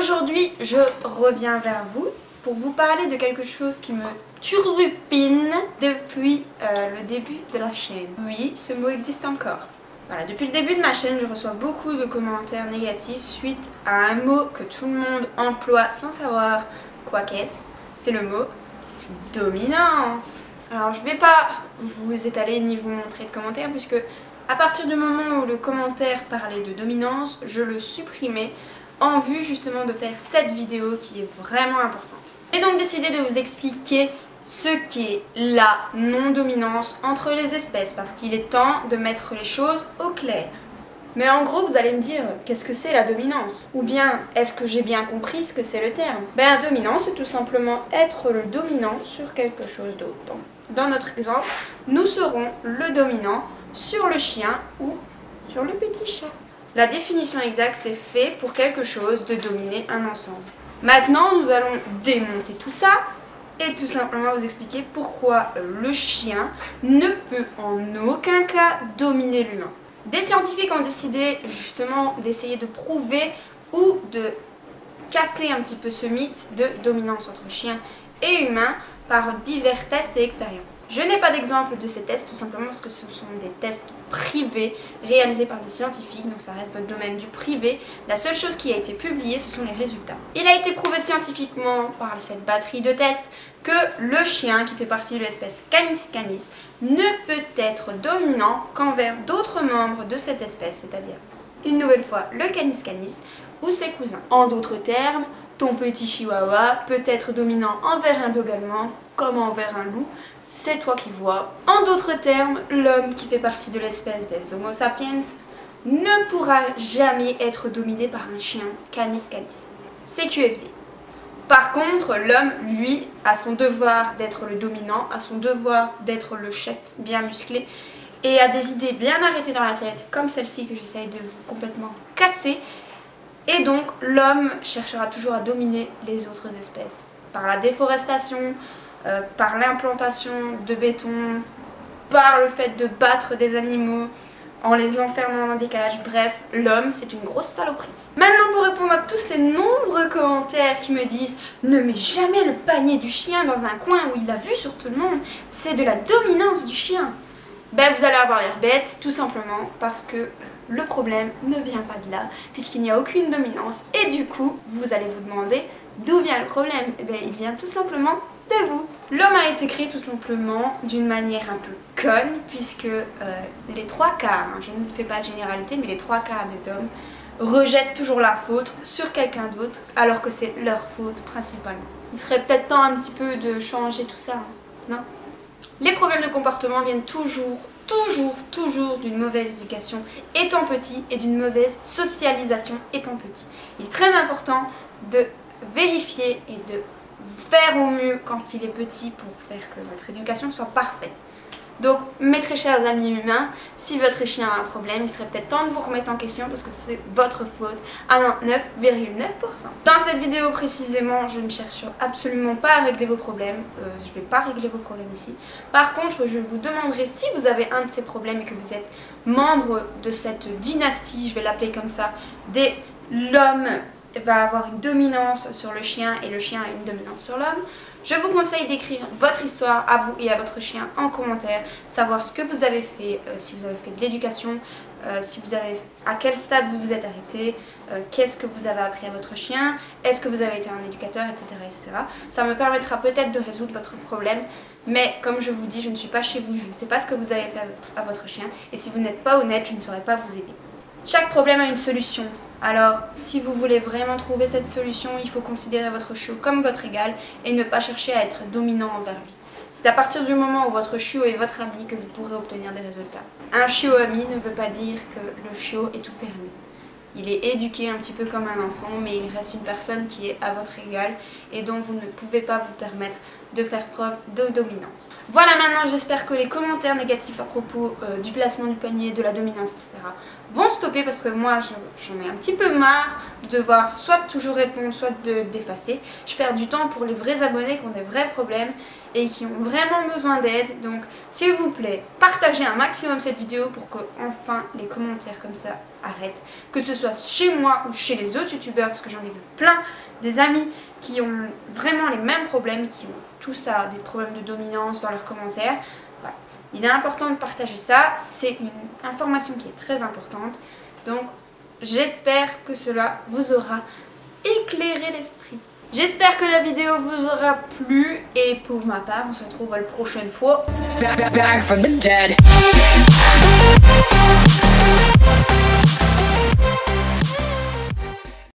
Aujourd'hui, je reviens vers vous pour vous parler de quelque chose qui me turlupine depuis le début de la chaîne. Oui, ce mot existe encore. Voilà, depuis le début de ma chaîne, je reçois beaucoup de commentaires négatifs suite à un mot que tout le monde emploie sans savoir quoi qu'est-ce. C'est le mot dominance. Alors, je ne vais pas vous étaler ni vous montrer de commentaires puisque à partir du moment où le commentaire parlait de dominance, je le supprimais en vue justement de faire cette vidéo qui est vraiment importante. J'ai donc décidé de vous expliquer ce qu'est la non-dominance entre les espèces parce qu'il est temps de mettre les choses au clair. Mais en gros, vous allez me dire, qu'est-ce que c'est la dominance? Ou bien, est-ce que j'ai bien compris ce que c'est le terme? Ben, la dominance, c'est tout simplement être le dominant sur quelque chose d'autre. Donc, dans notre exemple, nous serons le dominant sur le chien ou sur le petit chat. La définition exacte, c'est fait pour quelque chose de dominer un ensemble. Maintenant, nous allons démonter tout ça et tout simplement vous expliquer pourquoi le chien ne peut en aucun cas dominer l'humain. Des scientifiques ont décidé justement d'essayer de prouver ou de casser un petit peu ce mythe de dominance entre chien et humain par divers tests et expériences. Je n'ai pas d'exemple de ces tests tout simplement parce que ce sont des tests privés réalisés par des scientifiques, donc ça reste dans le domaine du privé. La seule chose qui a été publiée, ce sont les résultats. Il a été prouvé scientifiquement par cette batterie de tests que le chien, qui fait partie de l'espèce Canis canis, ne peut être dominant qu'envers d'autres membres de cette espèce, c'est-à-dire une nouvelle fois le Canis canis ou ses cousins. En d'autres termes, ton petit chihuahua peut être dominant envers un dog allemand comme envers un loup, c'est toi qui vois. En d'autres termes, l'homme qui fait partie de l'espèce des Homo sapiens ne pourra jamais être dominé par un chien Canis canis. C'est QFD. Par contre, l'homme, lui, a son devoir d'être le dominant, a son devoir d'être le chef bien musclé et a des idées bien arrêtées dans la tête, comme celle-ci que j'essaye de vous complètement casser. Et donc, l'homme cherchera toujours à dominer les autres espèces par la déforestation, par l'implantation de béton, par le fait de battre des animaux en les enfermant dans des cages. Bref, l'homme, c'est une grosse saloperie. Maintenant, pour répondre à tous ces nombreux commentaires qui me disent « Ne mets jamais le panier du chien dans un coin où il l'a vu sur tout le monde, c'est de la dominance du chien », ben vous allez avoir l'air bête, tout simplement parce que le problème ne vient pas de là, puisqu'il n'y a aucune dominance. Et du coup, vous allez vous demander d'où vient le problème. Eh bien, il vient tout simplement de vous. L'homme a été créé tout simplement d'une manière un peu conne, puisque les trois quarts, je ne fais pas de généralité, mais les trois quarts des hommes rejettent toujours la faute sur quelqu'un d'autre, alors que c'est leur faute principalement. Il serait peut-être temps un petit peu de changer tout ça, non ? Les problèmes de comportement viennent toujours d'une mauvaise éducation étant petit et d'une mauvaise socialisation étant petit. Il est très important de vérifier et de faire au mieux quand il est petit pour faire que votre éducation soit parfaite. Donc, mes très chers amis humains, si votre chien a un problème, il serait peut-être temps de vous remettre en question parce que c'est votre faute à 99,9%. Dans cette vidéo précisément, je ne cherche absolument pas à régler vos problèmes. Je ne vais pas régler vos problèmes ici. Par contre, je vous demanderai si vous avez un de ces problèmes et que vous êtes membre de cette dynastie, je vais l'appeler comme ça, l'homme va avoir une dominance sur le chien et le chien a une dominance sur l'homme. Je vous conseille d'écrire votre histoire à vous et à votre chien en commentaire, savoir ce que vous avez fait, si vous avez fait de l'éducation, à quel stade vous vous êtes arrêté, qu'est-ce que vous avez appris à votre chien, est-ce que vous avez été un éducateur, etc., etc. Ça me permettra peut-être de résoudre votre problème, mais comme je vous dis, je ne suis pas chez vous, je ne sais pas ce que vous avez fait à votre chien, et si vous n'êtes pas honnête, je ne saurais pas vous aider. Chaque problème a une solution. Alors, si vous voulez vraiment trouver cette solution, il faut considérer votre chiot comme votre égal et ne pas chercher à être dominant envers lui. C'est à partir du moment où votre chiot est votre ami que vous pourrez obtenir des résultats. Un chiot ami ne veut pas dire que le chiot est tout permis. Il est éduqué un petit peu comme un enfant, mais il reste une personne qui est à votre égal et dont vous ne pouvez pas vous permettre de faire preuve de dominance. Voilà, maintenant j'espère que les commentaires négatifs à propos du placement du panier, de la dominance, etc. vont stopper parce que moi j'en ai un petit peu marre de devoir soit toujours répondre, soit d'effacer. Je perds du temps pour les vrais abonnés qui ont des vrais problèmes et qui ont vraiment besoin d'aide. Donc s'il vous plaît, partagez un maximum cette vidéo pour que enfin les commentaires comme ça arrêtent. Que ce soit chez moi ou chez les autres youtubeurs, parce que j'en ai vu plein, des amis qui ont vraiment les mêmes problèmes, qui ont tout ça, des problèmes de dominance dans leurs commentaires. Voilà. Il est important de partager ça, c'est une information qui est très importante. Donc j'espère que cela vous aura éclairé l'esprit. J'espère que la vidéo vous aura plu et pour ma part, on se retrouve la prochaine fois.